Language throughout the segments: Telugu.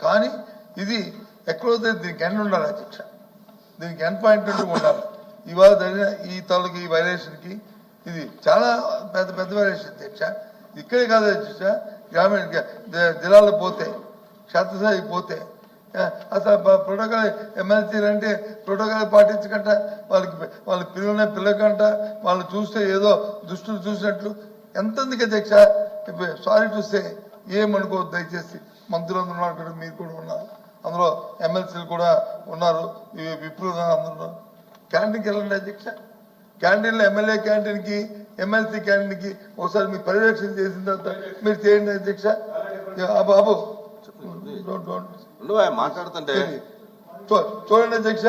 కానీ ఇది ఎక్కడైతే దీనికి ఎండ్ ఉండాలి అధ్యక్ష, దీనికి ఎండ్ పాయింట్ అంటూ ఉండాలి. ఇవాళ జరిగిన ఈ తాలూకు ఈ వైలేషన్కి ఇది చాలా పెద్ద వైలేషన్ అధ్యక్ష. ఇక్కడే కాదు అధ్యక్ష, గ్రామీణ జిల్లాలో పోతే, క్షేత్రస్థాయికి పోతే అసలు ప్రోటోకాల్ ఎమ్మెల్సీలు అంటే ప్రోటోకాల్ పాటించకంట, వాళ్ళ పిల్లకంట వాళ్ళు చూస్తే ఏదో దుష్టులు చూసినట్లు ఎంతందుకు అధ్యక్ష. సారీ చూస్తే ఏమనుకోవద్దు దయచేసి. మంత్రులందరూ ఉన్నారు కదా, మీరు కూడా ఉన్నారు, అందులో ఎమ్మెల్సీలు కూడా ఉన్నారు, విప్రులు అందరూ. క్యాంటీన్కి వెళ్ళండి అధ్యక్ష, క్యాంటీన్లో ఎమ్మెల్యే క్యాంటీన్కి ఎమ్మెల్సీ క్యాంటీన్కి ఒకసారి మీరు పర్యవేక్షణ చేసిన తర్వాత మీరు చేయండి అధ్యక్ష. బాబు మాట్లాడుతుంటే చూడండి అధ్యక్ష,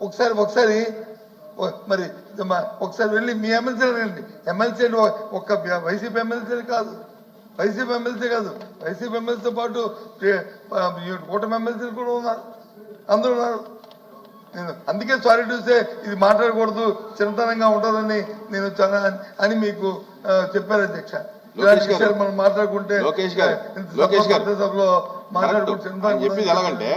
ఒకసారి మరి ఒకసారి వెళ్ళి మీ ఎమ్మెల్సీలు రండి. ఎమ్మెల్సీ ఒక్క వైసీపీ ఎమ్మెల్సీలు కాదు, వైసీపీ ఎమ్మెల్సీతో పాటు కూటమి ఎమ్మెల్సీలు కూడా ఉన్నారు, అందరూ ఉన్నారు. అందుకే సారీ చూస్తే ఇది మాట్లాడకూడదు, చిన్నతనంగా ఉంటుందని నేను అని మీకు చెప్పారు అధ్యక్ష. మనం మాట్లాడుకుంటే సభలో మాట్లాడుకుంటే చెప్పేది ఎలాగంటే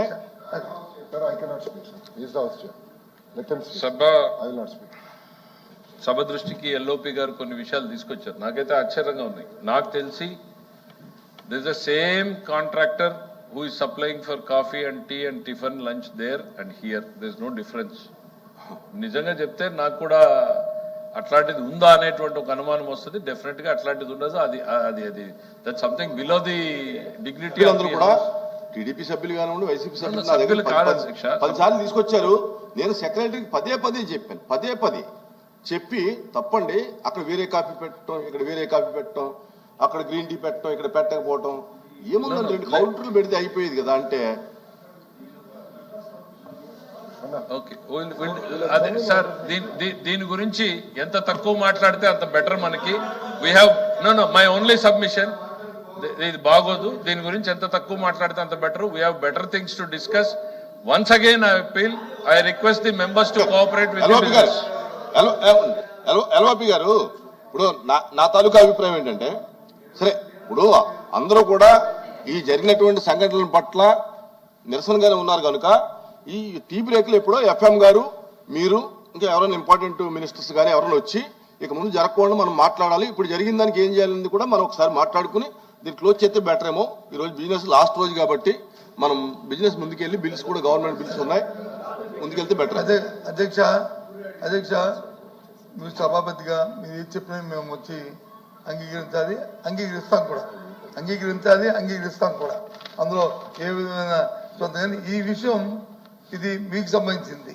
సభ దృష్టికి ఎల్ఓపి గారు కొన్ని విషయాలు తీసుకొచ్చారు. నాకైతే ఆశ్చర్యంగా ఉన్నాయి. నాకు తెలిసి this the same contractor who is supplying for coffee and tea and tiffin lunch there and here. There is no difference. నిజంగా చెప్తే నాకు కూడా అట్లాంటిది ఉందా అనేటువంటి ఒక అనుమానం వస్తుంది. డెఫినెట్ గా అట్లాంటిది ఉండదు. అది that something below the dignity. అందరూ కూడా టీడీపీ సభ్యులు కానివ్వండి, వైసీపీ సభ్యులు కాదు అధ్యక్ష. 10 సార్లు తీసుకొచ్చారు. నేను సెక్రటరీకి పదే చెప్పాను, చెప్పి తప్పండి, అక్కడ వేరే కాఫీ పెట్టడం, ఇక్కడ వేరే కాఫీ పెట్టడం, అక్కడ గ్రీన్ టీ పెట్టడం, ఇక్కడ పెట్టకపోవటం ఏముందండి, 2 కౌంటర్లు పెడితే అయిపోయేది కదా. అంటే అదే సార్, దీని గురించి ఎంత తక్కువ మాట్లాడితే అంత బెటర్ మనకి. We have no my only submission, ఇది బాగోదు. దీని గురించి ఎంత తక్కువ మాట్లాడితే అంత better. We have better things to discuss. Once again I appeal, I request the members to cooperate with LOP గారు. ఇప్పుడు నా తాలూకా అభిప్రాయం ఏంటంటే, సరే ఇప్పుడు అందరూ కూడా ఈ జరిగినటువంటి సంఘటనల పట్ల నిరసనగానే ఉన్నారు కనుక ఈ టీ బ్రేక్లు ఎప్పుడో ఎఫ్ఎం గారు, మీరు, ఇంకా ఎవరైనా ఇంపార్టెంట్ మినిస్టర్స్ కానీ ఎవరైనా వచ్చి ఇక ముందు జరగకుండా మనం మాట్లాడాలి. ఇప్పుడు జరిగిన దానికి ఏం చేయాలని కూడా మనం ఒకసారి మాట్లాడుకుని దీన్ని క్లోజ్ చేస్తే బెటర్ ఏమో. ఈరోజు బిజినెస్ లాస్ట్ రోజు కాబట్టి మనం బిజినెస్ ముందుకెళ్ళి బిల్స్ కూడా గవర్నమెంట్ బిల్స్ ఉన్నాయి, ముందుకెళ్తే బెటర్. అదే అధ్యక్ష మీరు సభాపతిగా మీరు ఏది చెప్పినా మేము వచ్చి అంగీకరిస్తాం కూడా. అందులో ఏ విధమైన ఈ విషయం ఇది మీకు సంబంధించింది.